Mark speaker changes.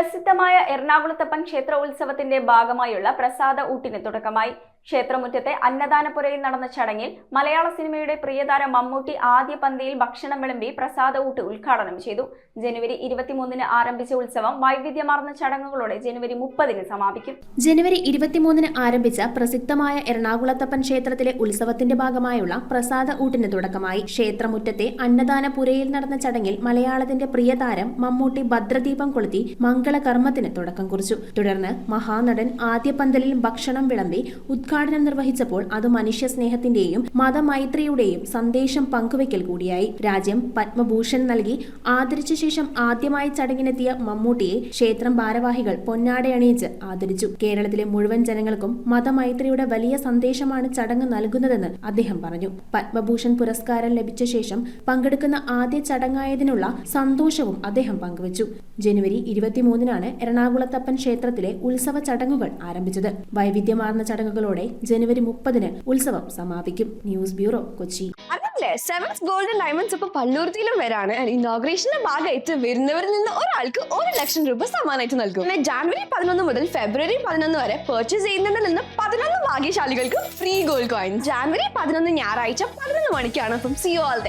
Speaker 1: പ്രസിദ്ധമായ എറണാകുളത്തപ്പൻ ക്ഷേത്ര ഉത്സവത്തിന്റെ ഭാഗമായുള്ള പ്രസാദ ഊട്ടിന് തുടക്കമായി. ക്ഷേത്രമുറ്റത്തെ അന്നദാനപുരയിൽ നടന്ന ചടങ്ങിൽ മലയാള സിനിമയുടെ പ്രിയതാരം മമ്മൂട്ടി ആദ്യ പന്തിയിൽ ഭക്ഷണം വിളമ്പി പ്രസാദ ഊട്ട് ഉദ്ഘാടനം ചെയ്തു. ജനുവരി 23-ന് ആരംഭിച്ച ഉത്സവം വൈവിധ്യമാർന്ന ചടങ്ങുകളോടെ ജനുവരി 30-ന് സമാപിക്കും.
Speaker 2: ജനുവരി 23-ന് ആരംഭിച്ച പ്രസിദ്ധമായ എറണാകുളത്തപ്പൻ ക്ഷേത്രത്തിലെ ഉത്സവത്തിന്റെ ഭാഗമായുള്ള പ്രസാദ ഊട്ടിന് തുടക്കമായി. ക്ഷേത്രമുറ്റത്തെ അന്നദാനപുരയിൽ നടന്ന ചടങ്ങിൽ മലയാളത്തിന്റെ പ്രിയതാരം മമ്മൂട്ടി ഭദ്രദീപം കൊളുത്തി മംഗളകർമ്മത്തിന് തുടക്കം കുറിച്ചു. തുടർന്ന് മഹാനടൻ ആദ്യ പന്തലിൽ ഭക്ഷണം വിളമ്പി ഉദ്ഘാടനം നിർവഹിച്ചപ്പോൾ അത് മനുഷ്യ സ്നേഹത്തിന്റെയും മതമൈത്രിയുടെയും സന്ദേശം പങ്കുവയ്ക്കൽ കൂടിയായി. രാജ്യം പത്മഭൂഷൺ നൽകി ആദരിച്ച ശേഷം ആദ്യമായി ചടങ്ങിനെത്തിയ മമ്മൂട്ടിയെ ക്ഷേത്രം ഭാരവാഹികൾ പൊന്നാടയണിയിച്ച് ആദരിച്ചു. കേരളത്തിലെ മുഴുവൻ ജനങ്ങൾക്കും മതമൈത്രിയുടെ വലിയ സന്ദേശമാണ് ചടങ്ങ് നൽകുന്നതെന്ന് അദ്ദേഹം പറഞ്ഞു. പത്മഭൂഷൺ പുരസ്കാരം ലഭിച്ച ശേഷം പങ്കെടുക്കുന്ന ആദ്യ ചടങ്ങായതിനുള്ള സന്തോഷവും അദ്ദേഹം പങ്കുവച്ചു. ജനുവരി 23-നാണ് എറണാകുളത്തപ്പൻ ക്ഷേത്രത്തിലെ ഉത്സവ ചടങ്ങുകൾ ആരംഭിച്ചത്. വൈവിധ്യമാർന്ന ചടങ്ങുകളോടെ ജനുവരി 30-ന് ഉത്സവം സമാപിക്കും. News bureau, Kochi.
Speaker 3: Sevens golden diamonds ഇപ്പൊ പള്ളൂർത്തിയിലും വരാണ്. ഇനോഗ്രേഷന്റെ ഭാഗമായിട്ട് വരുന്നവരിൽ നിന്ന് ഒരാൾക്ക് 1 ലക്ഷം രൂപ സമ്മാനമായിട്ട് നൽകും. പിന്നെ ജാനുവരി 11 മുതൽ ഫെബ്രുവരി 11 വരെ പർച്ചേസ് ചെയ്യുന്നതിൽ നിന്ന് 11 ഭാഗ്യശാലികൾക്ക് ഫ്രീ ഗോൾഡ് കോയിൻ. ജാനുവരി 11 ഞായറാഴ്ച 11 മണിക്കാണ്. അപ്പം സി യു ഓൾ ദേർ.